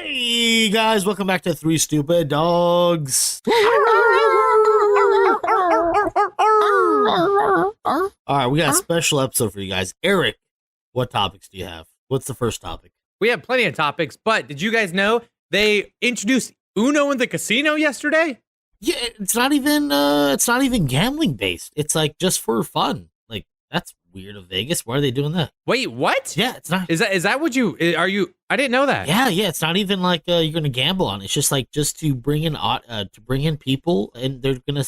Hey guys, welcome back to Three Stupid Dawgz. Alright, we got a special episode for you guys. Eric, what topics do you have? What's the first topic? We have plenty of topics, but did you guys know they introduced Uno in the casino yesterday? Yeah, it's not even gambling based. It's like just for fun. Like, that's weird of Vegas. Why are they doing that? Wait, what? Yeah, it's not. Is that what I didn't know that. Yeah, it's not even like you're gonna gamble on it. It's just like just to bring in people, and they're gonna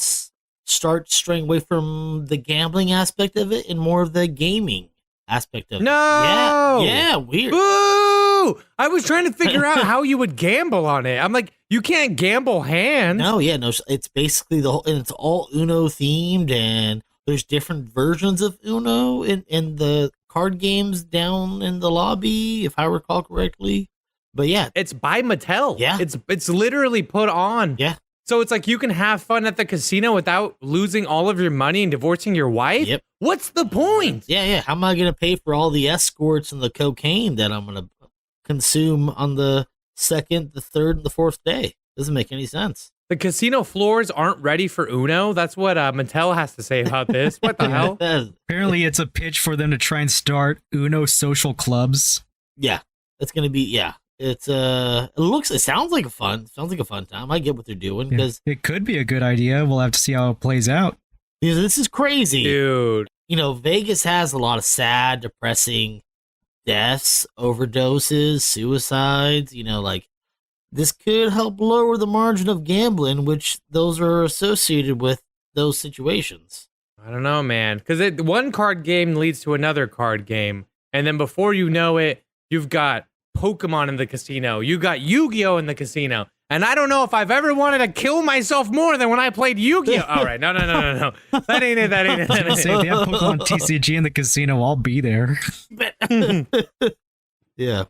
start straying away from the gambling aspect of it and more of the gaming aspect of it. No. Yeah, weird. Boo! I was trying to figure out how you would gamble on it. I'm like, you can't gamble hands. No, it's basically and it's all Uno themed, and there's different versions of Uno in the card games down in the lobby, if I recall correctly. But yeah, it's by Mattel. Yeah, it's literally put on. Yeah, so it's like you can have fun at the casino without losing all of your money and divorcing your wife. Yep. What's the point? Yeah. How am I gonna pay for all the escorts and the cocaine that I'm gonna consume on the second, the third, and the fourth day? Doesn't make any sense. The casino floors aren't ready for Uno. That's what Mattel has to say about this. What the hell? Apparently, it's a pitch for them to try and start Uno social clubs. Yeah, it's gonna be. Yeah, it sounds like a fun time. I get what they're doing because it could be a good idea. We'll have to see how it plays out. Because this is crazy, dude. You know, Vegas has a lot of sad, depressing deaths, overdoses, suicides. You know, like. This could help lower the margin of gambling, which those are associated with those situations. I don't know, man. Because one card game leads to another card game. And then before you know it, you've got Pokemon in the casino. You got Yu-Gi-Oh! In the casino. And I don't know if I've ever wanted to kill myself more than when I played Yu-Gi-Oh! All right, no. That ain't it. Say, if they have Pokemon TCG in the casino, I'll be there. Yeah.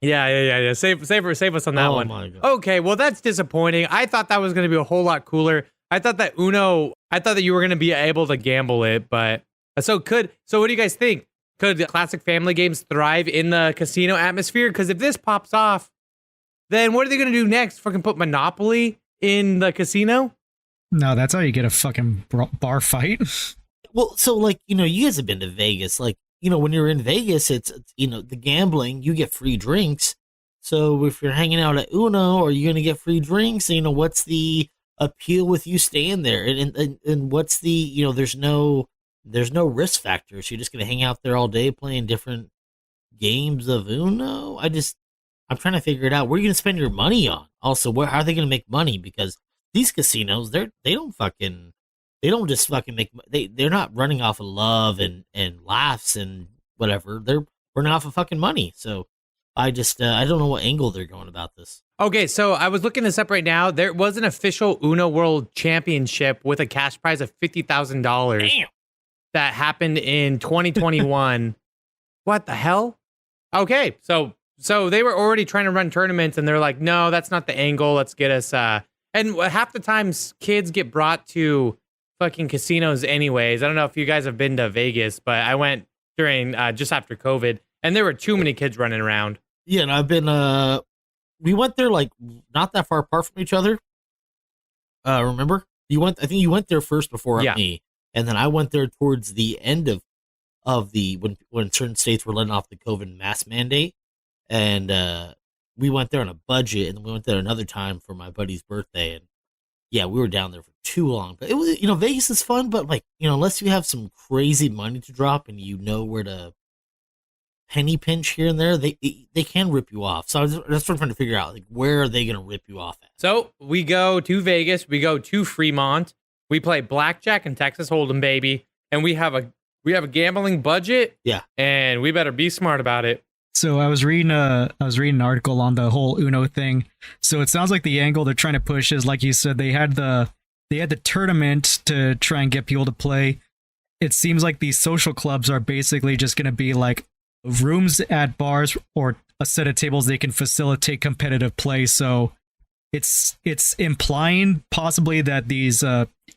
Save us on that one. My God. Okay, well, that's disappointing. I thought that was going to be a whole lot cooler. I thought that you were going to be able to gamble it, but so what do you guys think? Could classic family games thrive in the casino atmosphere? Because if this pops off, then what are they going to do next? Fucking put Monopoly in the casino? No, that's how you get a fucking bar fight. Well, so like, you guys have been to Vegas, like, when you're in Vegas, it's the gambling, you get free drinks. So if you're hanging out at Uno, are you going to get free drinks? What's the appeal with you staying there? And what's the, there's no risk factor. So you're just going to hang out there all day playing different games of Uno? I'm trying to figure it out. Where are you going to spend your money on? Also, how are they going to make money? Because these casinos, they don't just fucking make. They're not running off of love and laughs and whatever. They're running off of fucking money. So I don't know what angle they're going about this. Okay, so I was looking this up right now. There was an official Uno World Championship with a cash prize of $50,000 that happened in 2021. What the hell? Okay, so they were already trying to run tournaments, and they're like, no, that's not the angle. Let's get us. And half the times, kids get brought to fucking casinos anyways. I don't know if you guys have been to Vegas, but I went during just after COVID, and there were too many kids running around. Yeah, and I've been we went there like not that far apart from each other. Remember? I think you went there first before me. And then I went there towards the end of the when certain states were letting off the COVID mask mandate. And we went there on a budget, and then we went there another time for my buddy's birthday, and yeah, we were down there for too long. But it was, Vegas is fun, but like, unless you have some crazy money to drop and where to penny pinch here and there, they can rip you off. So that's what I'm trying to figure out. Like, where are they going to rip you off at? So we go to Vegas, we go to Fremont, we play blackjack and Texas Hold'em, baby, and we have a gambling budget. Yeah, and we better be smart about it. So I was reading an article on the whole Uno thing. So it sounds like the angle they're trying to push is, like you said, they had the tournament to try and get people to play. It seems like these social clubs are basically just going to be like rooms at bars or a set of tables they can facilitate competitive play. So it's implying possibly that these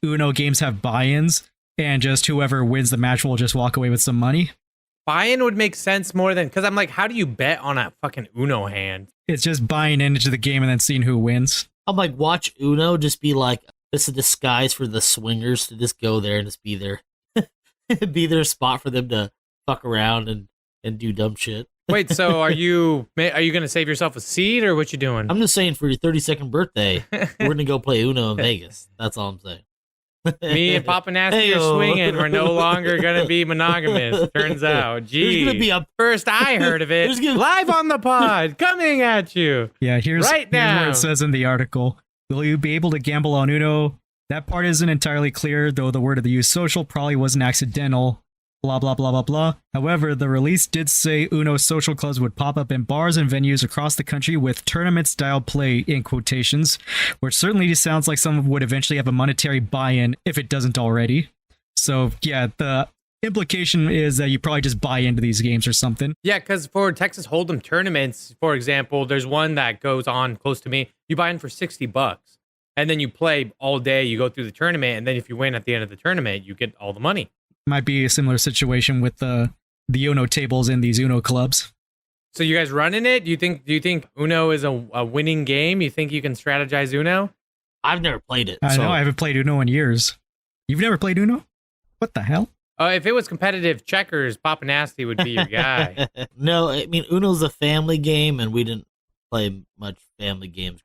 Uno games have buy-ins, and just whoever wins the match will just walk away with some money. buy-in would make sense more than, because I'm like, how do you bet on a fucking Uno hand? It's just buying into the game and then seeing who wins. I'm like, watch Uno just be like, it's a disguise for the swingers to just go there and just be there. Be their spot for them to fuck around and do dumb shit. Wait, so are you going to save yourself a seat or what you doing? I'm just saying for your 32nd birthday, we're going to go play Uno in Vegas. That's all I'm saying. Me and Papa Nasty are Heyo. swinging. We're no longer going to be monogamous. Turns out. Gee. There's gonna be a First I heard of it. There's gonna- Live on the pod. Coming at you. Yeah, here's Right where now. it says in the article. Will you be able to gamble on Uno? That part isn't entirely clear, though the word of the use social probably wasn't accidental. Blah, blah, blah, blah, blah. However, the release did say Uno social clubs would pop up in bars and venues across the country with tournament-style play, in quotations, which certainly sounds like someone would eventually have a monetary buy-in if it doesn't already. So, yeah, the implication is that you probably just buy into these games or something. Yeah, because for Texas Hold'em tournaments, for example, there's one that goes on close to me. You buy in for $60, and then you play all day. You go through the tournament, and then if you win at the end of the tournament, you get all the money. Might be a similar situation with the Uno tables in these Uno clubs. So you guys running it? Do you think Uno is a winning game? You think you can strategize Uno? I've never played it. I so. know, I haven't played Uno in years. You've never played Uno? What the hell? If it was competitive checkers, Papa Nasty would be your guy. No, I mean, Uno's a family game, and we didn't play much family games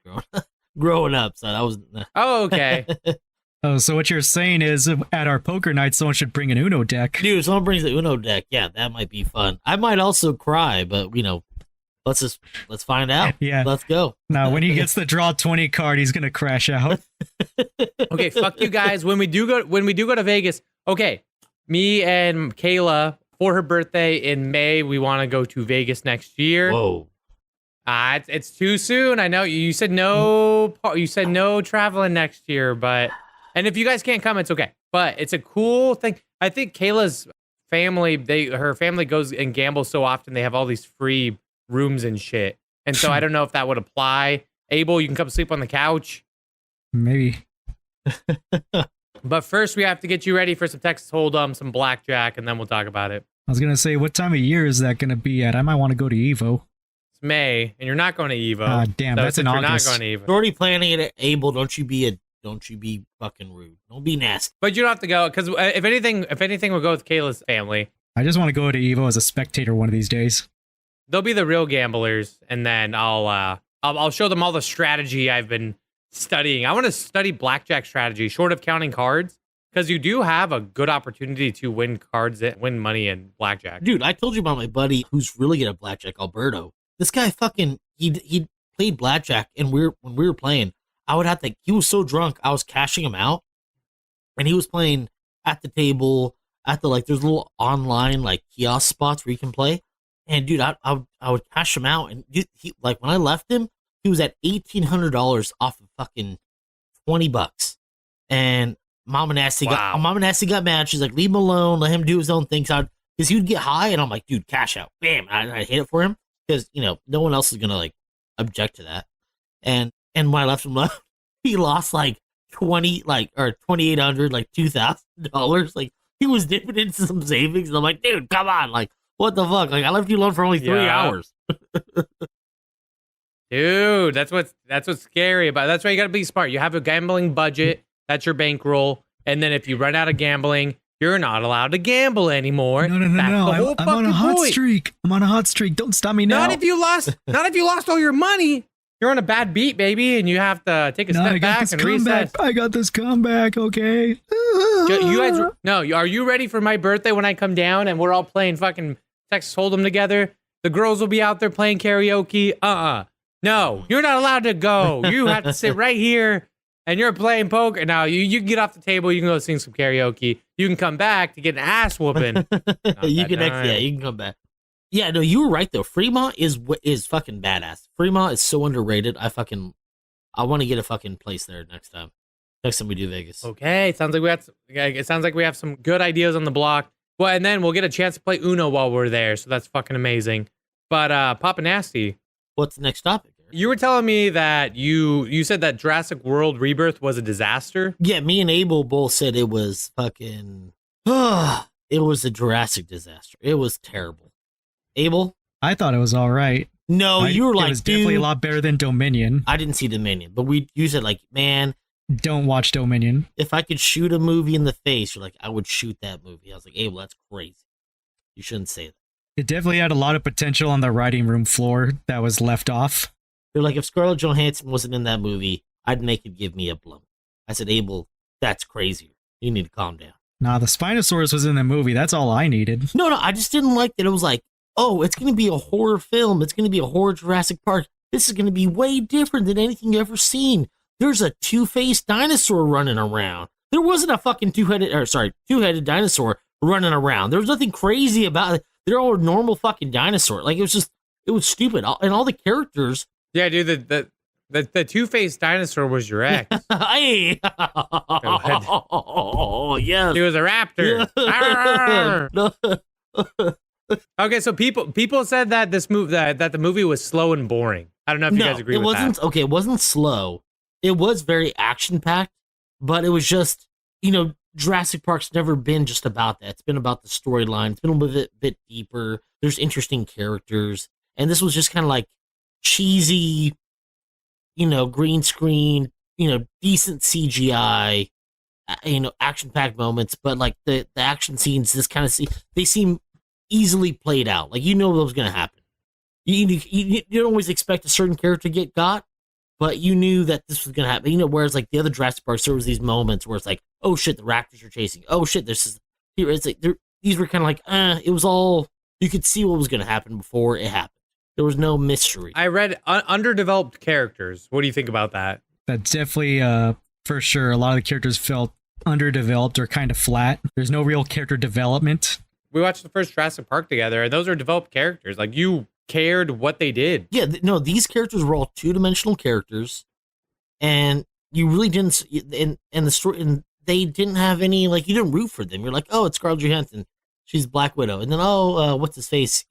growing up, so that was... Oh, okay. Oh, so what you're saying is at our poker night, someone should bring an Uno deck. Dude, if someone brings the Uno deck, yeah, that might be fun. I might also cry, but, let's find out. Yeah. Let's go. Now, when he gets the draw 20 card, he's going to crash out. Okay, fuck you guys. When we do go to Vegas, okay, me and Kayla, for her birthday in May, we want to go to Vegas next year. Whoa. It's too soon. I know you said no. You said no traveling next year, and if you guys can't come, it's okay. But it's a cool thing. I think Kayla's family, her family goes and gambles so often. They have all these free rooms and shit. And so I don't know if that would apply. Abel, you can come sleep on the couch. Maybe. But first, we have to get you ready for some Texas Hold'em, some blackjack, and then we'll talk about it. I was going to say, what time of year is that going to be at? I might want to go to Evo. It's May, and you're not going to Evo. Ah, damn, So that's in since you're August. not going to You're Evo. already planning it, Abel. Don't you be fucking rude. Don't be nasty. But you don't have to go, because if anything, we'll go with Kayla's family. I just want to go to Evo as a spectator one of these days. They'll be the real gamblers, and then I'll show them all the strategy I've been studying. I want to study blackjack strategy, short of counting cards, because you do have a good opportunity to win win money in blackjack. Dude, I told you about my buddy who's really good at blackjack, Alberto. This guy fucking, he played blackjack, and when we were playing, I would have to, he was so drunk, I was cashing him out, and he was playing at the table, at the, there's little online, kiosk spots where you can play, and dude, I would cash him out, and he when I left him, he was at $1,800 off of fucking $20, and Mama Nasty Wow. got mad. She's like, leave him alone, let him do his own thing, because he would get high, and I'm like, dude, cash out, bam, I hit it for him, because, no one else is gonna, object to that, and when I left him alone, he lost, 20, or $2,800, $2,000, he was dipping into some savings, and I'm like, dude, come on, what the fuck, I left you alone for only 3 Yeah. hours. Dude, that's what's scary about it. That's why you got to be smart. You have a gambling budget. That's your bankroll. And then if you run out of gambling, you're not allowed to gamble anymore. No. That's the whole I'm on a fucking hot point. streak. I'm on a hot streak. Don't stop me now. Not if you lost all your money. You're on a bad beat, baby, and you have to take a No, I step got back this and comeback. reset. I got this comeback, okay? You guys, no, are you ready for my birthday when I come down and we're all playing fucking Texas Hold'em together? The girls will be out there playing karaoke. No, you're not allowed to go. You have to sit right here and you're playing poker. Now, you can get off the table. You can go sing some karaoke. You can come back to get an ass whooping. You can come back. Yeah, no, you were right though. Fremont is fucking badass. Fremont is so underrated. I want to get a fucking place there next time. Next time we do Vegas. Okay, it sounds like we have some good ideas on the block. Well, and then we'll get a chance to play Uno while we're there, so that's fucking amazing. But Papa Nasty, What's the next topic? you were telling me that you said that Jurassic World Rebirth was a disaster. Yeah, me and Abel both said it was fucking It was a Jurassic disaster. It was terrible. Abel? I thought it was all right. No, you were like, it was definitely a lot better than Dominion. I didn't see Dominion, but you said like, man, Don't watch Dominion. if I could shoot a movie in the face, you're like, I would shoot that movie. I was like, Abel, that's crazy. You shouldn't say that. It definitely had a lot of potential on the writing room floor that was left off. You're like, if Scarlett Johansson wasn't in that movie, I'd make it give me a blow. I said, Abel, that's crazier. You need to calm down. Nah, the Spinosaurus was in the movie. That's all I needed. No, I just didn't like that. It was like, oh, it's going to be a horror film. It's going to be a horror Jurassic Park. This is going to be way different than anything you've ever seen. There's a two-faced dinosaur running around. There wasn't a fucking two-headed dinosaur running around. There was nothing crazy about it. They're all normal fucking dinosaur. Like, it was stupid. And all the characters. Yeah, dude, the two-faced dinosaur was your ex. Hey! Oh, yes. He was a raptor. Arr! No. Okay, so people said that that the movie was slow and boring. I don't know if you guys agree with that. Okay, it wasn't slow. It was very action-packed, but it was just, Jurassic Park's never been just about that. It's been about the storyline. It's been a bit deeper. There's interesting characters. And this was just kind of like cheesy, green screen, decent CGI, action-packed moments. But like the action scenes, they seem easily played out. Like, what was going to happen. You don't always expect a certain character to get got, but you knew that this was going to happen. Whereas like the other Jurassic Parks, there was these moments where it's like, oh shit, the raptors are chasing. Oh shit, it's like these were kind of like, it was all, you could see what was going to happen before it happened. There was no mystery. I read underdeveloped characters. What do you think about that? That's definitely, for sure, a lot of the characters felt underdeveloped or kind of flat. There's no real character development. We watched the first Jurassic Park together, and those are developed characters. Like, you cared what they did. Yeah, no, these characters were all two-dimensional characters, and you really didn't, and the story, and they didn't have any, like, you didn't root for them. You're like, oh, it's Scarlett Johansson, she's Black Widow, and then, what's his face,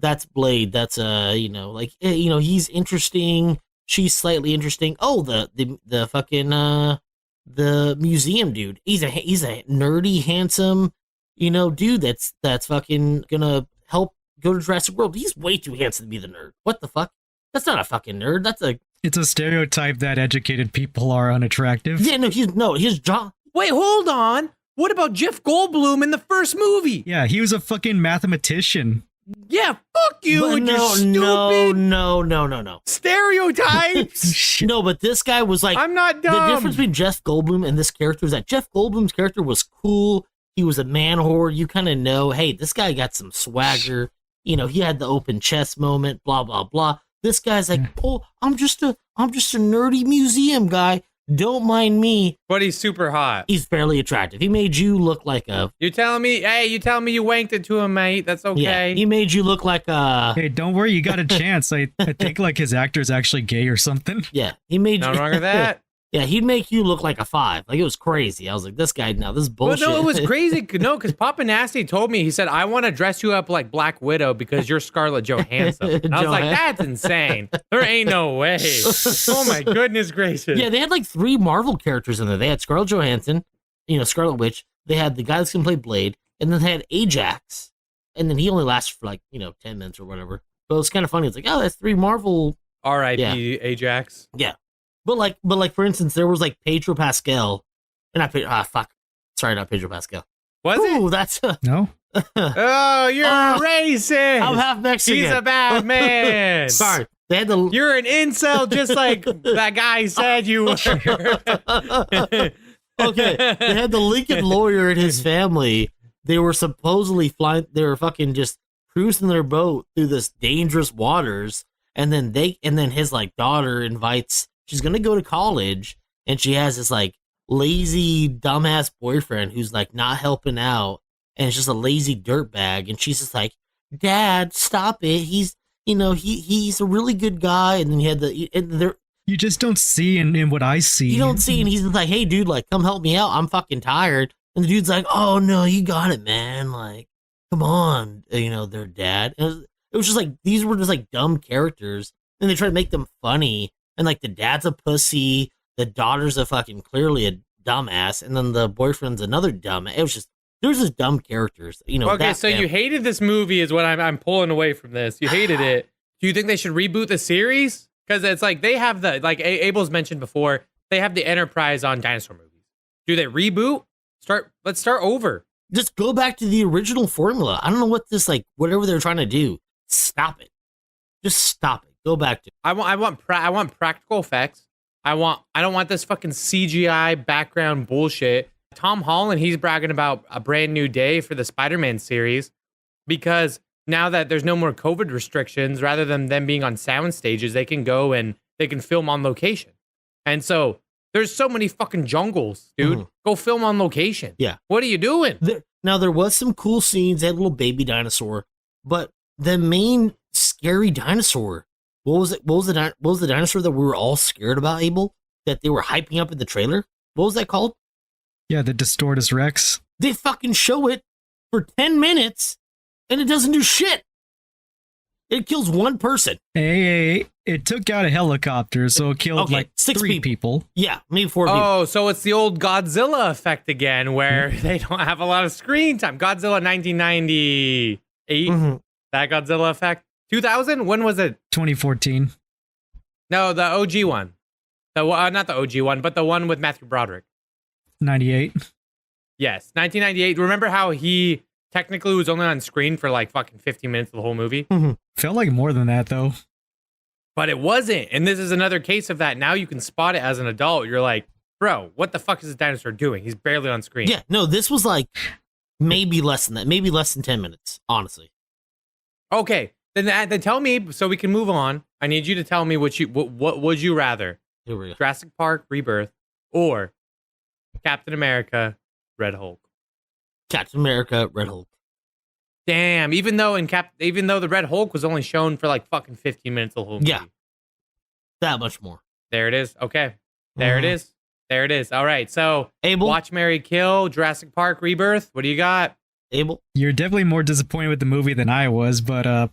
that's Blade, that's, he's interesting, she's slightly interesting. Oh, the fucking, the museum dude, he's a nerdy, handsome, dude that's fucking gonna help go to Jurassic World. He's way too handsome to be the nerd. What the fuck? That's not a fucking nerd. It's a stereotype that educated people are unattractive. Yeah, his job. Wait, hold on. What about Jeff Goldblum in the first movie? Yeah, he was a fucking mathematician. Yeah, fuck you and your stupid No. stereotypes. No, but this guy was like, I'm not dumb. The difference between Jeff Goldblum and this character is that Jeff Goldblum's character was cool. He was a man whore. You kind of know, hey, this guy got some swagger. He had the open chest moment, blah, blah, blah. This guy's like, oh, I'm just a nerdy museum guy. Don't mind me. But he's super hot. He's fairly attractive. He made you look like a... You telling me you wanked it to him, mate? That's okay. Yeah, he made you look like a... Hey, don't worry, you got a chance. I think like his actor's actually gay or something. Yeah, he made Nothing wrong with that. Yeah, he'd make you look like a 5. Like, it was crazy. I was like, this guy, this is bullshit. Well, no, it was crazy. No, because Papa Nasty told me, he said, I want to dress you up like Black Widow because you're Scarlett Johansson. And I was like, that's insane. There ain't no way. Oh, my goodness gracious. Yeah, they had like 3 Marvel characters in there. They had Scarlett Johansson, Scarlet Witch. They had the guy that's going to play Blade. And then they had Ajax. And then he only lasted for like, 10 minutes or whatever. But it was kind of funny. It's like, oh, that's 3 Marvel. R.I.P. Ajax. Yeah. But like, for instance, there was like Pedro Pascal, and not Pedro Pascal. Was it? That's No. Oh, you're racist. I'm half Mexican. He's a bad man. Sorry, You're an incel, just like that guy said you were. Okay, they had the Lincoln lawyer and his family. They were supposedly flying. They were fucking just cruising their boat through this dangerous waters, and then his like daughter invites. She's going to go to college, and she has this, like, lazy, dumbass boyfriend who's, like, not helping out, and it's just a lazy dirtbag, and she's just like, Dad, stop it. He's, he's a really good guy, and then he had you just don't see in what I see. You don't see, and he's like, hey, dude, like, come help me out. I'm fucking tired. And the dude's like, oh, no, you got it, man. Like, come on, their dad. And it was just, like, these were just, like, dumb characters, and they tried to make them funny. And, like, the dad's a pussy, the daughter's a fucking clearly a dumbass, and then the boyfriend's another dumbass. It was just There's just dumb characters. You know. Okay, so you hated this movie is what I'm pulling away from this. You hated it. Do you think they should reboot the series? Because it's like they have Abel's mentioned before, they have the Enterprise on dinosaur movies. Do they reboot? Let's start over. Just go back to the original formula. I don't know what this whatever they're trying to do. Stop it. Just stop it. Go back to it. I want practical effects. I don't want this fucking CGI background bullshit. Tom Holland, he's bragging about a brand new day for the Spider-Man series because now that there's no more COVID restrictions, rather than them being on sound stages, they can go and they can film on location. And so there's so many fucking jungles, dude. Mhm. Go film on location. Yeah. What are you doing? There was some cool scenes. They had a little baby dinosaur, but the main scary dinosaur, what was it? What was the dinosaur that we were all scared about, Abel? That they were hyping up in the trailer? What was that called? Yeah, the Distortus Rex. They fucking show it for 10 minutes and it doesn't do shit. It kills one person. Hey, it took out a helicopter, so it killed six three people. Yeah, maybe 4 people. Oh, so it's the old Godzilla effect again, where they don't have a lot of screen time. Godzilla 1998, that Godzilla effect. 2000, when was it? 2014. No, the OG one. Not the OG one, but the one with Matthew Broderick. 98. Yes, 1998. Remember how he technically was only on screen for like fucking 15 minutes of the whole movie? Felt like more than that, though. But it wasn't. And this is another case of that. Now you can spot it as an adult. You're like, bro, what the fuck is this dinosaur doing? He's barely on screen. Yeah, no, this was like maybe less than that. Maybe less than 10 minutes, honestly. Okay, then tell me so we can move on. I need you to tell me what would you rather? Here we go. Jurassic Park Rebirth or Captain America Red Hulk? Captain America, Red Hulk. Damn, even though the Red Hulk was only shown for like fucking 15 minutes of the whole movie. Yeah. That much more. There it is. Okay. There it is. There it is. All right. So, Abel? Watch, Marry, Kill, Jurassic Park Rebirth. What do you got? Abel? You're definitely more disappointed with the movie than I was, but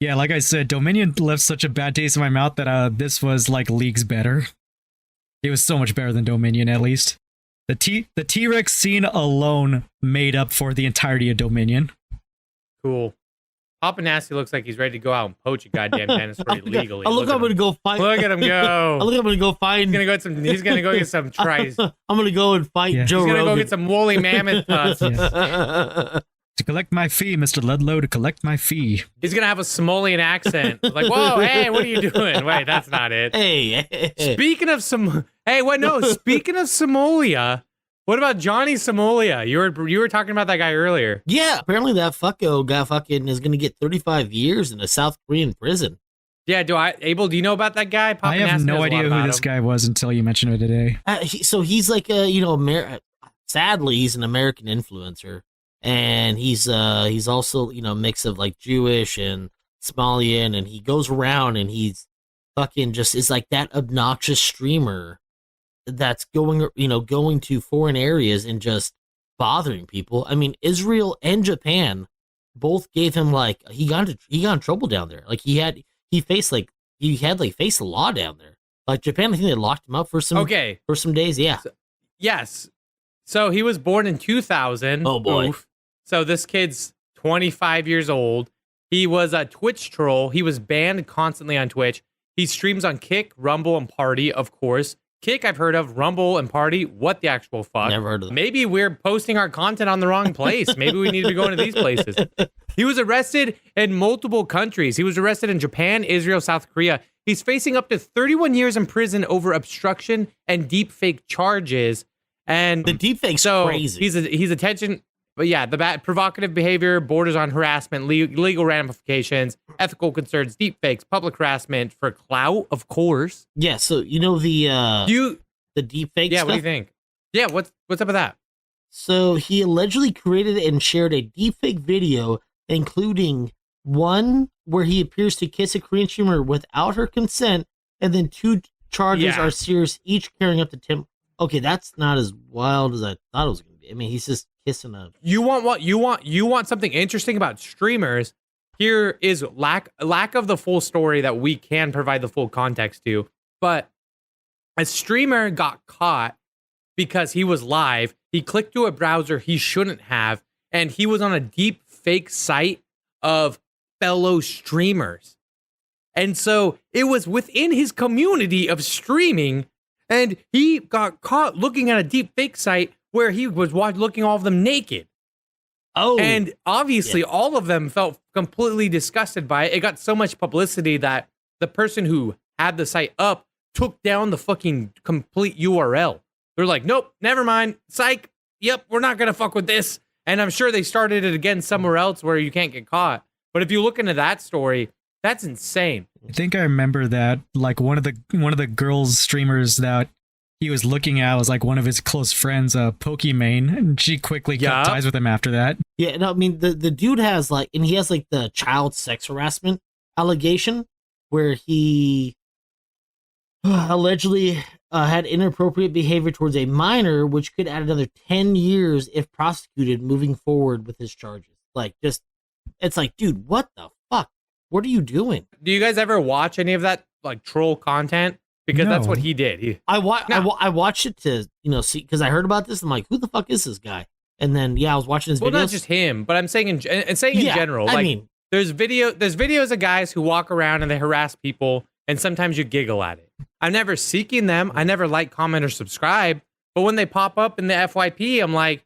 yeah, like I said, Dominion left such a bad taste in my mouth that this was like leagues better. It was so much better than Dominion, at least. The T-Rex scene alone made up for the entirety of Dominion. Cool. Papa Nasty looks like he's ready to go out and poach a goddamn dinosaur illegally. I'm gonna go fight. Look at him go. I'm gonna go find. He's gonna go get some tries. I'm gonna go and fight Joe He's gonna Rogan. go get some woolly mammoth tusks. To collect my fee, Mr. Ludlow, to collect my fee. He's gonna have a Somalian accent. Like, whoa, hey, what are you doing? Wait, that's not it. Hey. Speaking of Somalia, what about Johnny Somalia? You were talking about that guy earlier. Yeah, apparently that fucko is gonna get 35 years in a South Korean prison. Yeah, Abel, do you know about that guy? Papa I have Nasty no knows a lot idea who about this him. guy was until you mentioned it today. So he's like sadly, he's an American influencer. And he's also, a mix of like Jewish and Somalian, and he goes around and he's fucking just is like that obnoxious streamer that's going to foreign areas and just bothering people. I mean, Israel and Japan both gave him he got in trouble down there. Like he faced the law down there. Like Japan, I think they locked him up for some days. Yeah. Yes. So he was born in 2000. Oh boy. Oof. So this kid's 25 years old. He was a Twitch troll. He was banned constantly on Twitch. He streams on Kick, Rumble, and Party, of course. Kick, I've heard of. Rumble and Party, what the actual fuck? Never heard of them. Maybe we're posting our content on the wrong place. Maybe we need to be going to these places. He was arrested in multiple countries. He was arrested in Japan, Israel, South Korea. He's facing up to 31 years in prison over obstruction and deepfake charges. And the deepfake's crazy. He's attention. But yeah, the bad provocative behavior borders on harassment, legal ramifications, ethical concerns, deepfakes, public harassment for clout, of course. Yeah, so the deepfake Yeah, stuff? what do you think? Yeah, what's up with that? So he allegedly created and shared a deepfake video, including one where he appears to kiss a Korean streamer without her consent, and then 2 charges are serious, each carrying up to 10. Okay, that's not as wild as I thought it was going to be. I mean, he's just kissing a. You want something interesting about streamers? Here is lack of the full story that we can provide the full context to. But a streamer got caught because he was live. He clicked through a browser he shouldn't have, and he was on a deep fake site of fellow streamers. And so it was within his community of streaming, and he got caught looking at a deep fake site where he was looking all of them naked. Oh, And obviously, all of them felt completely disgusted by it. It got so much publicity that the person who had the site up took down the fucking complete URL. They're like, nope, never mind. Psych. Yep, we're not going to fuck with this. And I'm sure they started it again somewhere else where you can't get caught. But if you look into that story, that's insane. I think I remember that like one of the girls streamers that he was looking at was like one of his close friends, Pokimane, and she quickly cut ties with him after that. yeah. No, I mean the dude has like, and he has like the child sex harassment allegation where he allegedly had inappropriate behavior towards a minor, which could add another 10 years if prosecuted moving forward with his charges. Like, just, it's like, dude, what the fuck? What are you doing? Do you guys ever watch any of that like troll content? Because that's No. what he did. I watched it to, see, because I heard about this. I'm like, who the fuck is this guy? And then, I was watching his videos. Well, not just him, but I'm saying in general. I Like, mean, there's videos of guys who walk around and they harass people, and sometimes you giggle at it. I'm never seeking them. I never like, comment, or subscribe. But when they pop up in the FYP, I'm like,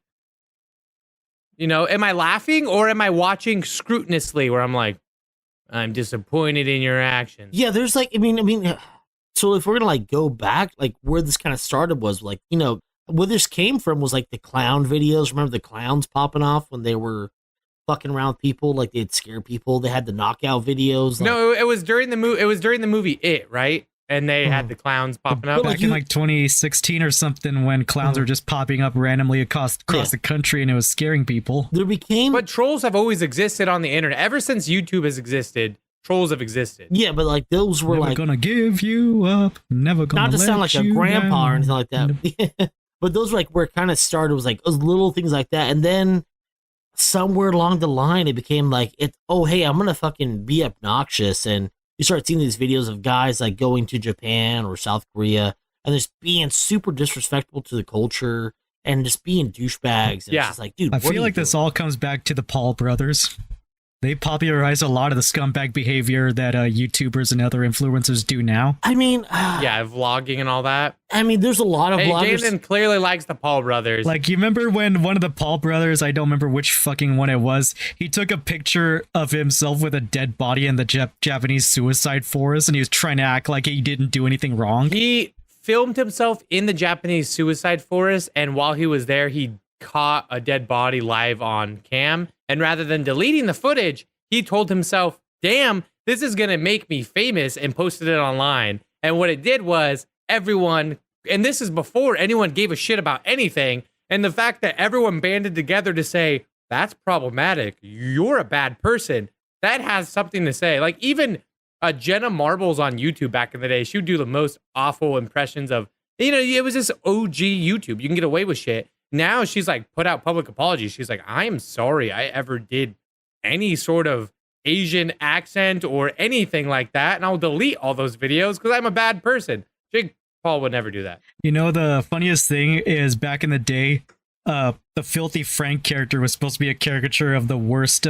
am I laughing or am I watching scrupulously where I'm like, I'm disappointed in your actions? yeah, there's like, I mean, so if we're gonna like go back, like where this kind of started was like, where this came from was like the clown videos. Remember the clowns popping off when they were fucking around with people, like they'd scare people. They had the knockout videos. Like, No, it was during the movie. It was during the movie It, right? And they had the clowns popping up. Back in like 2016 or something, when clowns were just popping up randomly across the country and it was scaring people. there became, But trolls have always existed on the internet. Ever since YouTube has existed, trolls have existed. yeah, but like those were Never like, gonna give you up. Never gonna not to let sound like a you grandpa down. or anything like that. But those were like where it kind of started, was like those little things like that. And then somewhere along the line, it became like, hey, I'm going to fucking be obnoxious. And you start seeing these videos of guys like going to Japan or South Korea and just being super disrespectful to the culture and just being douchebags. And Yeah. It's just like, dude, I what are feel you like this doing? all comes back to the Paul brothers. They popularized a lot of the scumbag behavior that YouTubers and other influencers do now. I mean, Yeah, vlogging and all that. I mean, there's a lot of Hey, vloggers. Jaden clearly likes the Paul brothers. Like, you remember when one of the Paul brothers, I don't remember which fucking one it was, he took a picture of himself with a dead body in the Japanese suicide forest, and he was trying to act like he didn't do anything wrong. He filmed himself in the Japanese suicide forest, and while he was there, he caught a dead body live on cam. And rather than deleting the footage, he told himself, damn, this is going to make me famous, and posted it online. And what it did was everyone, and this is before anyone gave a shit about anything, and the fact that everyone banded together to say, that's problematic, you're a bad person, that has something to say. Like, even Jenna Marbles on YouTube back in the day, she would do the most awful impressions of, it was this OG YouTube. You can get away with shit. Now she's like put out public apologies. She's like, I am sorry I ever did any sort of Asian accent or anything like that, and I'll delete all those videos because I'm a bad person. Jake Paul would never do that. The funniest thing is, back in the day, the Filthy Frank character was supposed to be a caricature of the worst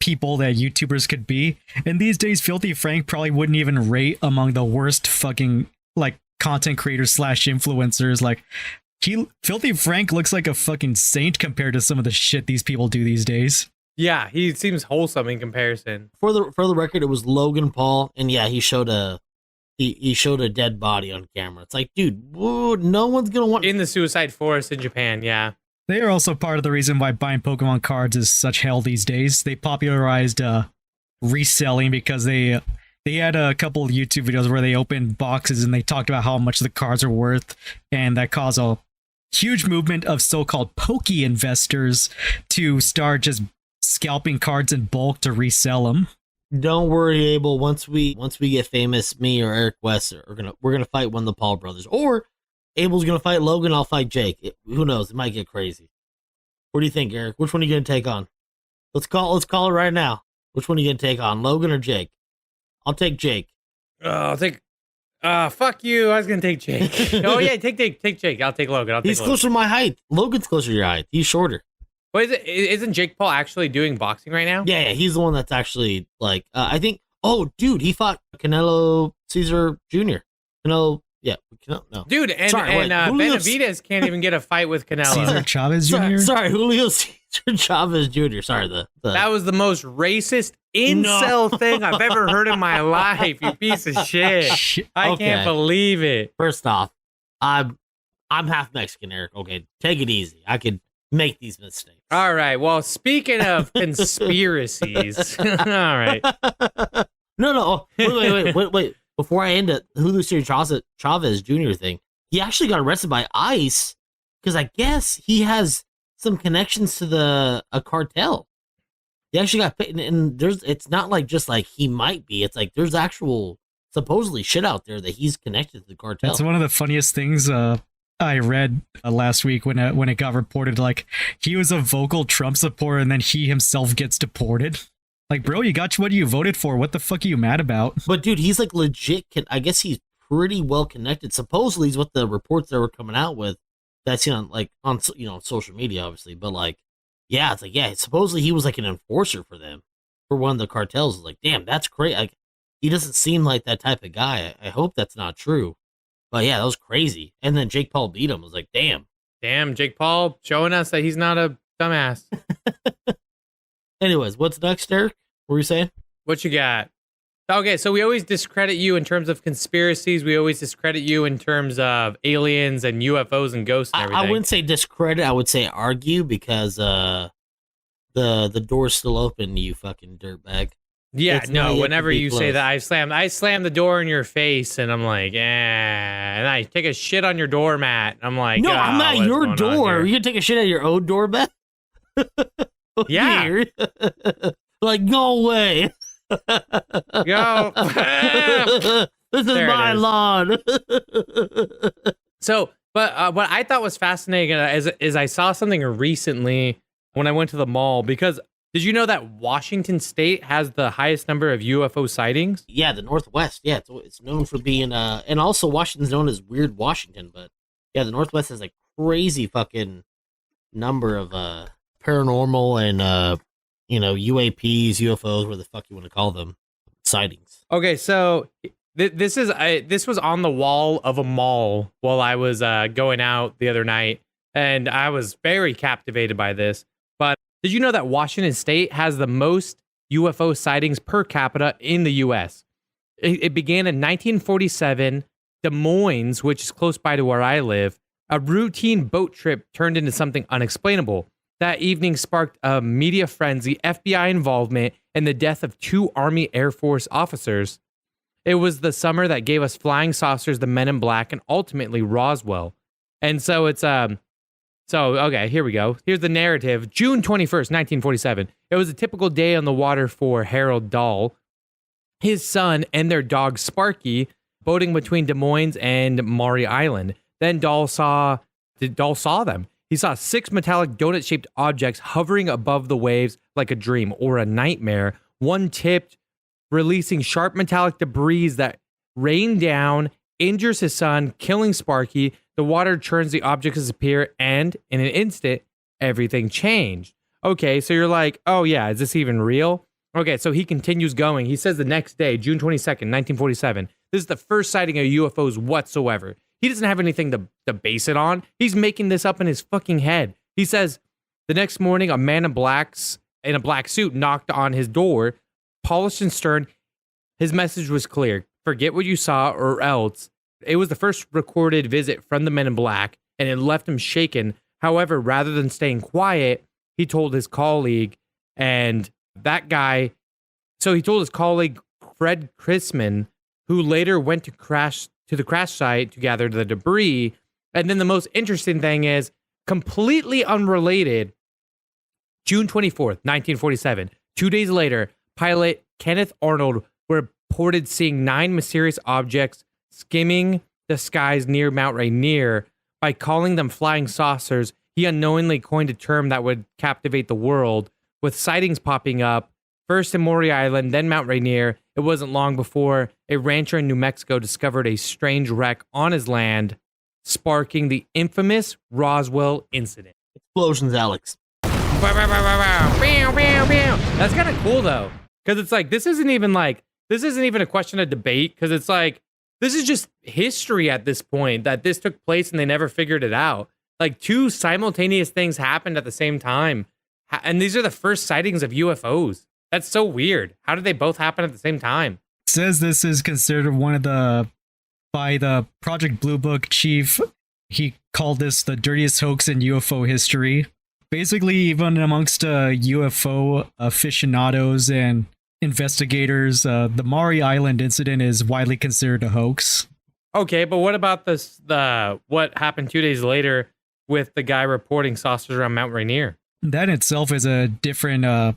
people that YouTubers could be. And these days, Filthy Frank probably wouldn't even rate among the worst fucking, like, content creators / influencers. Like, Filthy Frank looks like a fucking saint compared to some of the shit these people do these days. Yeah, he seems wholesome in comparison. For the record, it was Logan Paul, and yeah, he showed a dead body on camera. It's like, dude, whoa, no one's gonna want In the suicide forest in Japan, yeah. They are also part of the reason why buying Pokemon cards is such hell these days. They popularized reselling because they had a couple of YouTube videos where they opened boxes and they talked about how much the cards are worth, and that caused a huge movement of so-called Poke investors to start just scalping cards in bulk to resell them. Don't worry, Abel. Once we get famous, me or Eric West we're gonna fight one of the Paul brothers, or Abel's gonna fight Logan. I'll fight Jake. Who knows? It might get crazy. What do you think, Eric? Which one are you gonna take on? Let's call it right now. Which one are you gonna take on, Logan or Jake? I'll take Jake. I think Fuck you. I was gonna take Jake. Oh yeah, take Jake. I'll take Logan. He's closer to my height. Logan's closer to your height. He's shorter. Wait, isn't Jake Paul actually doing boxing right now? Yeah, he's the one that's actually like I think. Oh, dude, he fought Canelo Caesar Jr. Canelo, no, dude, and Benavidez can't even get a fight with Canelo. Cesar Chavez Jr. Sorry, Julio Cesar Chavez Jr. Sorry, that was the most racist incel thing I've ever heard in my life. You piece of shit! I can't believe it. First off, I'm half Mexican, Eric. Okay, take it easy. I could make these mistakes. All right. Well, speaking of conspiracies, all right. No. Wait. Before I end it, Julio Cesar Chavez Jr. thing, he actually got arrested by ICE because I guess he has some connections to a cartel. He actually got paid, and it's not like just like he might be. It's like there's actual supposedly shit out there that he's connected to the cartel. That's one of the funniest things I read last week when it got reported. Like he was a vocal Trump supporter, and then he himself gets deported. Like, bro, you got what you voted for. What the fuck are you mad about? But dude, he's like legit. I guess he's pretty well connected. Supposedly, is what the reports that were coming out with. That's on social media, obviously. But like, yeah, it's like supposedly he was like an enforcer for them, for one of the cartels. It's like, damn, that's crazy. Like, he doesn't seem like that type of guy. I hope that's not true. But yeah, that was crazy. And then Jake Paul beat him. I was like, damn, Jake Paul showing us that he's not a dumbass. Anyways, what's next, Derek? What were you saying? What you got? Okay, so we always discredit you in terms of conspiracies. We always discredit you in terms of aliens and UFOs and ghosts and everything. I wouldn't say discredit. I would say argue because the door's still open, you fucking dirtbag. Yeah, no, whenever you say that, I slam the door in your face and I'm like, and I take a shit on your doormat. I'm like, no, I'm not your door. You can take a shit at your own doormat? Yeah. Like, go away. Go. This is my lawn. So, but what I thought was fascinating is I saw something recently when I went to the mall, because did you know that Washington State has the highest number of UFO sightings? Yeah, the Northwest. Yeah, it's known for being, and also Washington's known as Weird Washington, but yeah, the Northwest has a crazy fucking number of paranormal and UAPs, UFOs, whatever the fuck you want to call them, sightings. Okay, so this was on the wall of a mall while I was going out the other night, and I was very captivated by this. But did you know that Washington State has the most UFO sightings per capita in the U.S.? It began in 1947. Des Moines, which is close by to where I live, a routine boat trip turned into something unexplainable. That evening sparked a media frenzy, FBI involvement, and the death of 2 Army Air Force officers. It was the summer that gave us flying saucers, the Men in Black, and ultimately Roswell. And so it's okay, here we go. Here's the narrative. June 21st, 1947. It was a typical day on the water for Harold Dahl, his son, and their dog Sparky, boating between Des Moines and Maury Island. Then Dahl saw them. He saw 6 metallic donut-shaped objects hovering above the waves like a dream or a nightmare. One tipped, releasing sharp metallic debris that rained down, injures his son, killing Sparky. The water churns, the objects disappear, and in an instant, everything changed. Okay, so you're like, oh yeah, is this even real? Okay, so he continues going. He says the next day, June 22nd, 1947, this is the first sighting of UFOs whatsoever. He doesn't have anything to base it on. He's making this up in his fucking head. He says, the next morning, a man in a black suit knocked on his door, polished and stern. His message was clear. Forget what you saw or else. It was the first recorded visit from the Men in Black, and it left him shaken. However, rather than staying quiet, he told his colleague, and that guy, so he told his colleague, Fred Chrisman, who later went to the crash site to gather the debris. And then the most interesting thing is, completely unrelated, June 24th, 1947, 2 days later, pilot Kenneth Arnold reported seeing 9 mysterious objects skimming the skies near Mount Rainier. By calling them flying saucers, he unknowingly coined a term that would captivate the world, with sightings popping up, first in Maury Island, then Mount Rainier, it wasn't long before a rancher in New Mexico discovered a strange wreck on his land, sparking the infamous Roswell incident. Explosions, Alex. That's kind of cool though, because it's like this isn't even a question of debate, because it's like this is just history at this point, that this took place and they never figured it out. Like, two simultaneous things happened at the same time, and these are the first sightings of UFOs. That's so weird. How did they both happen at the same time? It says this is considered by the Project Blue Book chief. He called this the dirtiest hoax in UFO history. Basically, even amongst UFO aficionados and investigators, the Maury Island incident is widely considered a hoax. Okay, but what about what happened 2 days later with the guy reporting saucers around Mount Rainier? That itself is a different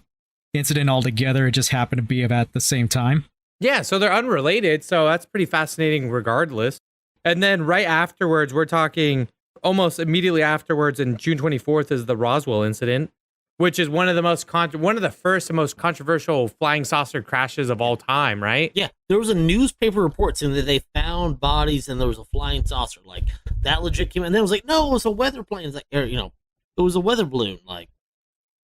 incident altogether. It just happened to be about the same time. Yeah, so they're unrelated, so that's pretty fascinating regardless. And then right afterwards, we're talking almost immediately afterwards, and June 24th is the Roswell incident, which is one of the first and most controversial flying saucer crashes of all time, right? Yeah, there was a newspaper report saying that they found bodies and there was a flying saucer. Like, that legit came, and then it was like, no, it was a weather plane. It's like, it was a weather balloon. Like,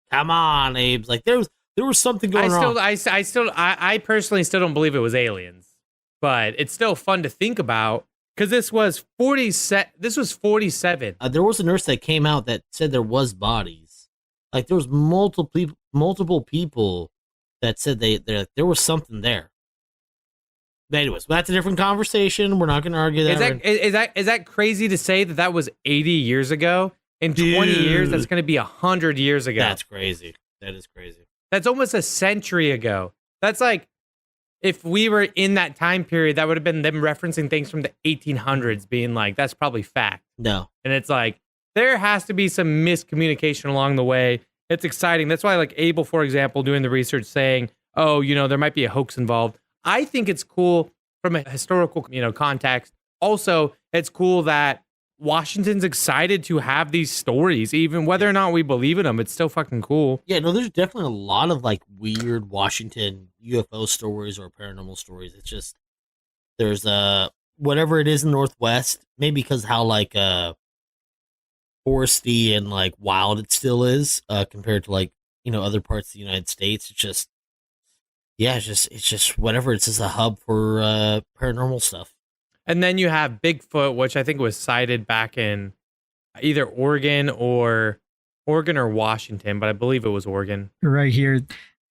come on, Abe's. Like, there was something going on. I personally still don't believe it was aliens, but it's still fun to think about, because this was 47. There was a nurse that came out that said there was bodies. Like, there was multiple people that said there was something there. But anyways, that's a different conversation. We're not going to argue that. Is that crazy to say that was 80 years ago? In 20 years, that's going to be 100 years ago. That's crazy. That is crazy. That's almost a century ago. That's like, if we were in that time period, that would have been them referencing things from the 1800s, being like, that's probably fact. No. And it's like, there has to be some miscommunication along the way. It's exciting. That's why, like, Abel, for example, doing the research saying, oh, there might be a hoax involved. I think it's cool from a historical, context. Also, it's cool that Washington's excited to have these stories, even whether or not we believe in them. It's still fucking cool. Yeah, no, there's definitely a lot of, like, weird Washington UFO stories or paranormal stories. It's just, there's whatever it is in the Northwest, maybe because how, like, foresty and like wild it still is compared to, like, other parts of the United States. It's just whatever. It's just a hub for paranormal stuff. And then you have Bigfoot, which I think was sighted back in either Oregon or Washington, but I believe it was Oregon. Right here.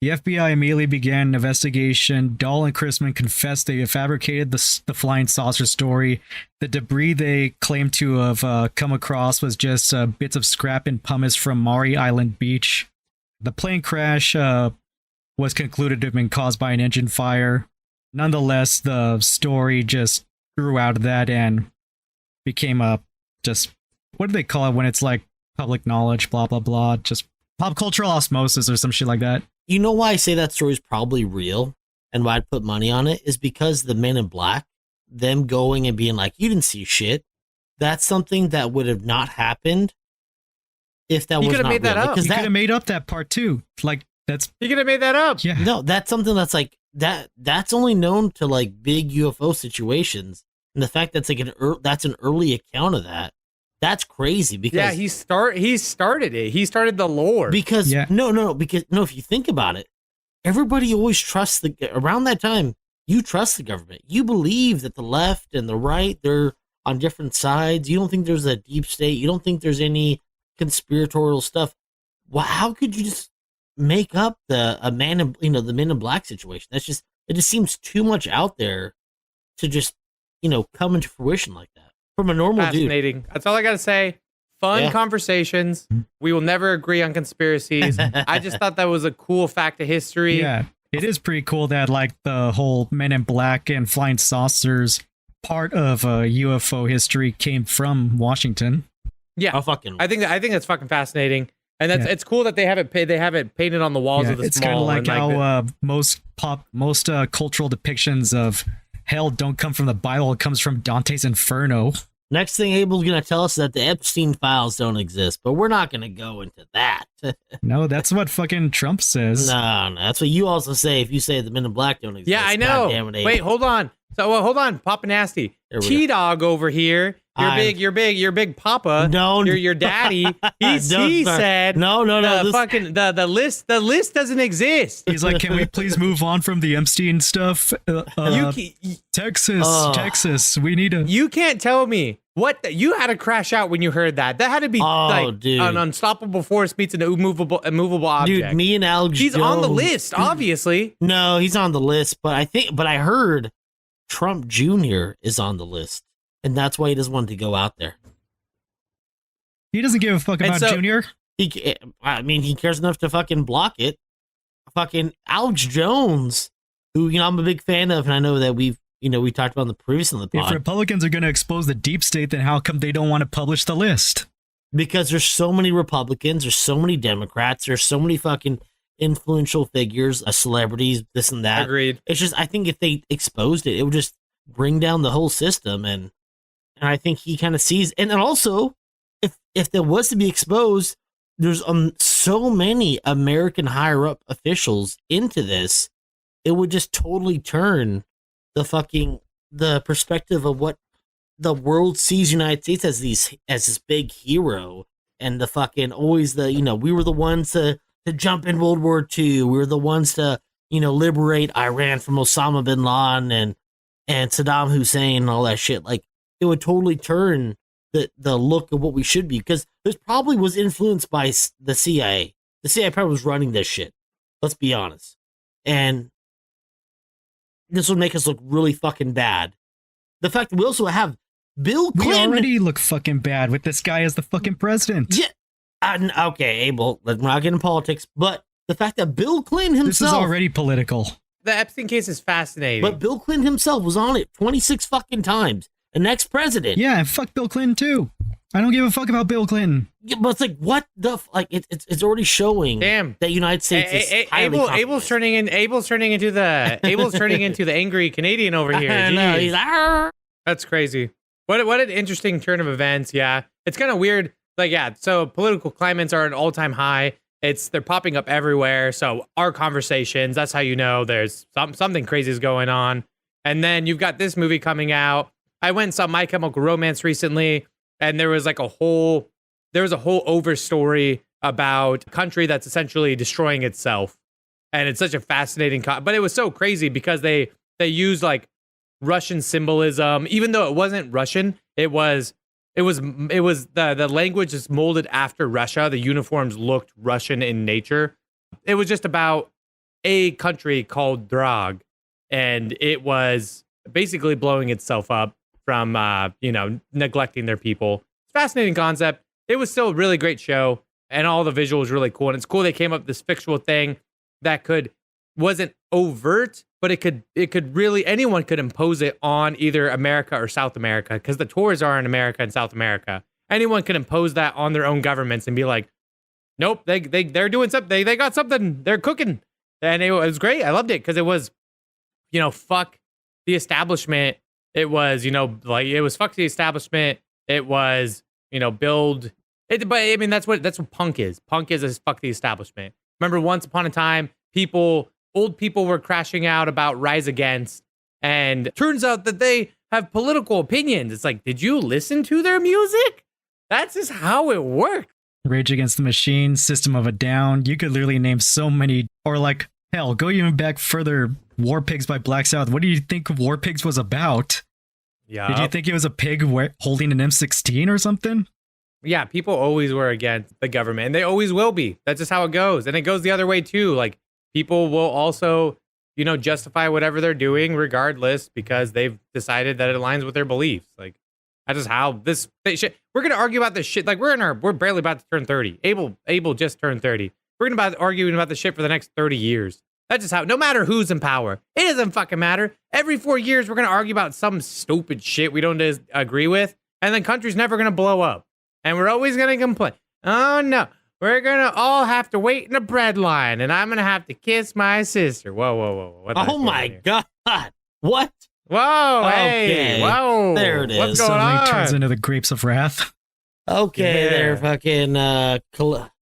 The FBI immediately began an investigation. Dahl and Chrisman confessed they fabricated the flying saucer story. The debris they claimed to have come across was just bits of scrap and pumice from Maury Island Beach. The plane crash was concluded to have been caused by an engine fire. Nonetheless, the story just grew out of that and became what do they call it when it's like public knowledge, blah, blah, blah, just pop cultural osmosis or some shit like that. You know why I say that story is probably real and why I'd put money on it is because the Men in Black, them going and being like, you didn't see shit. That's something that would have not happened if that was not real. You could have made up that part too. Like, you could have made that up. Yeah. No, that's something that's like, that's only known to like big UFO situations. And the fact that's like that's an early account of that. That's crazy because he started it. He started the lore. Because if you think about it, everybody always trusts around that time, you trust the government. You believe that the left and the right, they're on different sides. You don't think there's a deep state. You don't think there's any conspiratorial stuff. Well, how could you just make up the Men in Black situation? It just seems too much out there to just, come into fruition like that. From a normal Fascinating. dude. That's all I got to say. Fun conversations. We will never agree on conspiracies. I just thought that was a cool fact of history. Yeah, it is pretty cool that like the whole Men in Black and flying saucers part of UFO history came from Washington. Yeah, I think that's fucking fascinating, and it's cool that they have it painted on the walls of the it's mall. It's kind of like how most cultural depictions of hell don't come from the Bible; it comes from Dante's Inferno. Next thing Abel's going to tell us is that the Epstein files don't exist, but we're not going to go into that. No, that's what fucking Trump says. No, that's what you also say if you say the Men in Black don't exist. Yeah, I know. God damn it, Abel. Wait, hold on. So hold on, Papa Nasty. T-Dog over here. You're big Papa. No, your daddy. He said no. The list doesn't exist. He's like, can we please move on from the Epstein stuff? Texas, we need to. You can't tell me you had to crash out when you heard that. That had to be an unstoppable force meets an immovable object. Dude, me and Alex He's Jones, on the list, obviously. No, he's on the list, but I heard Trump Jr. is on the list, and that's why he doesn't want to go out there. He doesn't give a fuck about Junior. He cares enough to fucking block it. Fucking Alex Jones, who I'm a big fan of, and I know that we talked about in the previous on the pod. If Republicans are going to expose the deep state, then how come they don't want to publish the list? Because there's so many Republicans, there's so many Democrats, there's so many fucking influential figures, celebrities, this and that. Agreed. It's just, I think if they exposed it, it would just bring down the whole system, and I think he kind of sees. And also, if there was to be exposed, there's so many American higher up officials into this, it would just totally turn the perspective of what the world sees United States as this big hero, and the fucking always we were the ones to jump in World War II. We were the ones to liberate Iran from Osama bin Laden and Saddam Hussein and all that shit. Like, it would totally turn the look of what we should be, because this probably was influenced by the CIA. The CIA probably was running this shit. Let's be honest. And this would make us look really fucking bad. The fact that we also have Bill Clinton. We already look fucking bad with this guy as the fucking president. Yeah. Okay, Abel, let's not get into politics, but the fact that Bill Clinton himself. This is already political. The Epstein case is fascinating. But Bill Clinton himself was on it 26 fucking times. The next president. Yeah, and fuck Bill Clinton too. I don't give a fuck about Bill Clinton. Yeah, but it's like, what the it's already showing. Damn. That United States is highly Abel's turning into the angry Canadian over here. I know, he's That's crazy. What an interesting turn of events. Yeah, it's kind of weird. Like, yeah, so political climates are at an all-time high. They're popping up everywhere. So our conversations, that's how you know there's something crazy is going on. And then you've got this movie coming out. I went and saw My Chemical Romance recently, and there was a whole overstory about a country that's essentially destroying itself. And it's such a fascinating but it was so crazy because they used like Russian symbolism, even though it wasn't Russian. It was the language is molded after Russia. The uniforms looked Russian in nature. It was just about a country called Drag, and it was basically blowing itself up from neglecting their people. It's a fascinating concept. It was still a really great show, and all the visuals really cool. And it's cool they came up with this fictional thing that wasn't overt, but it could really, anyone could impose it on either America or South America, because the tours are in America and South America. Anyone could impose that on their own governments and be like, nope, they're doing something, they got something, they're cooking. And it was great. I loved it because it was, fuck the establishment. It was, it was fuck the establishment. It was, build it. But I mean, that's what punk is. Punk is fuck the establishment. Remember, once upon a time, old people were crashing out about Rise Against, and it turns out that they have political opinions. It's like, did you listen to their music? That's just how it works. Rage Against the Machine, System of a Down. You could literally name so many, or like, hell, go even back further. War Pigs by Black Sabbath. What do you think War Pigs was about? Yeah. Did you think it was a pig holding an M16 or something? Yeah, people always were against the government, and they always will be. That's just how it goes. And it goes the other way too. Like, people will also, justify whatever they're doing regardless because they've decided that it aligns with their beliefs. Like, that's just how this shit. We're gonna argue about this shit. Like, we're barely about to turn 30. Abel just turned 30. We're gonna be arguing about this shit for the next 30 years. That's just how. No matter who's in power, it doesn't fucking matter. Every 4 years, we're gonna argue about some stupid shit we don't agree with, and the country's never gonna blow up, and we're always gonna complain. Oh no. We're gonna all have to wait in a bread line, and I'm gonna have to kiss my sister. Whoa. Oh my God. What? Whoa, Okay. hey, whoa. There it What's is. going Suddenly on? turns into the grapes of wrath. Okay, Yeah. there,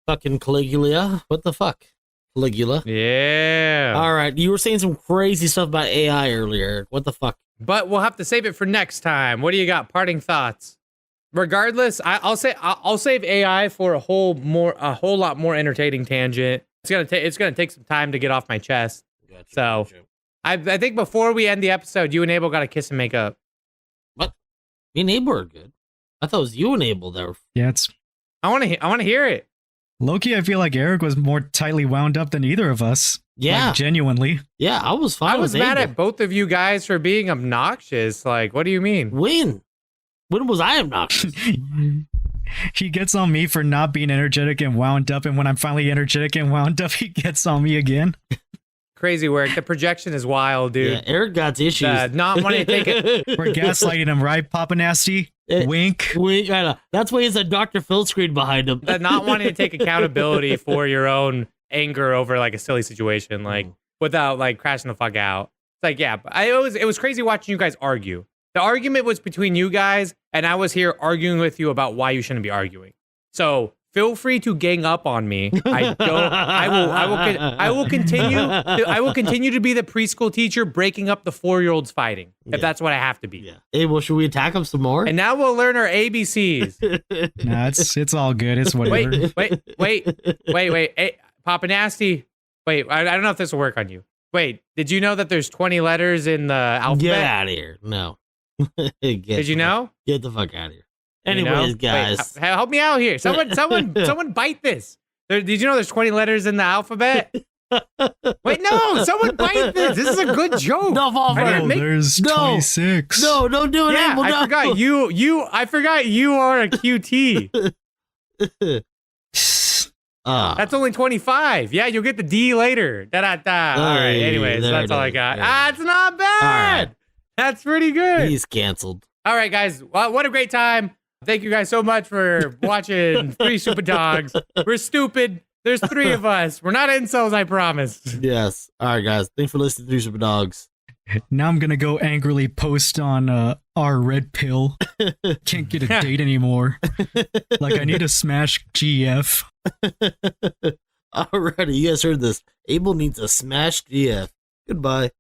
fucking Caligula. What the fuck? Caligula. Yeah. All right, you were saying some crazy stuff about AI earlier. What the fuck? But we'll have to save it for next time. What do you got? Parting thoughts. Regardless, I'll save AI for a whole lot more entertaining tangent. It's gonna take some time to get off my chest. Gotcha, So- gotcha. I think before we end the episode, you and Abel got to kiss and make up. What? Me and Abel are good. I thought it was you and Abel that were. Yeah, it's I want to hear it. Loki. I feel like Eric was more tightly wound up than either of us. Yeah, Like, genuinely. yeah. I was fine. I was with mad Abel. at both of you guys for being obnoxious. Like, what do you mean? When was I obnoxious? He gets on me for not being energetic and wound up, and when I'm finally energetic and wound up, he gets on me again. Crazy work. The projection is wild, dude. Yeah, Eric got issues. Not wanting to take it. We're gaslighting him, right, Papa Nasty? Wink. Wink. I know. That's why he's a Dr. Phil screen behind him. Not wanting to take accountability for your own anger over like a silly situation, like without like crashing the fuck out. It's like, yeah, but it was crazy watching you guys argue. The argument was between you guys, and I was here arguing with you about why you shouldn't be arguing. So feel free to gang up on me. I will continue to be the preschool teacher breaking up the 4-year-olds fighting if Yeah. that's what I have to be. Yeah. Hey, well, should we attack him some more? And now we'll learn our ABCs. Nah, it's all good. It's whatever. Wait. Hey, Papa Nasty. Wait, I don't know if this will work on you. Wait, did you know that there's 20 letters in the alphabet? Get out of here. No. Did you know? Get the fuck out of here. You know? Anyways, guys. Wait, help me out here. Someone bite this. Did you know there's 20 letters in the alphabet? Wait, no, someone bite this. This is a good joke. No, fall for I it. didn't make- There's No. 26. No, don't do it, Yeah, Abel. I No. forgot I forgot you are a QT. That's only 25. Yeah, you'll get the D later. Da-da-da. All right, Hey, anyways, there that's it all I is. got. There it It's not bad. All right. That's pretty good. He's canceled. All right, guys. Well, what a great time. Thank you guys so much for watching Three Stupid Dawgz. We're stupid. There's 3 of us. We're not incels, I promise. Yes. All right, guys. Thanks for listening to Three Stupid Dawgz. Now I'm gonna go angrily post on our red pill. Can't get a date anymore. Like I need to smash GF. Alrighty, you guys heard this. Abel needs a smash GF. Goodbye.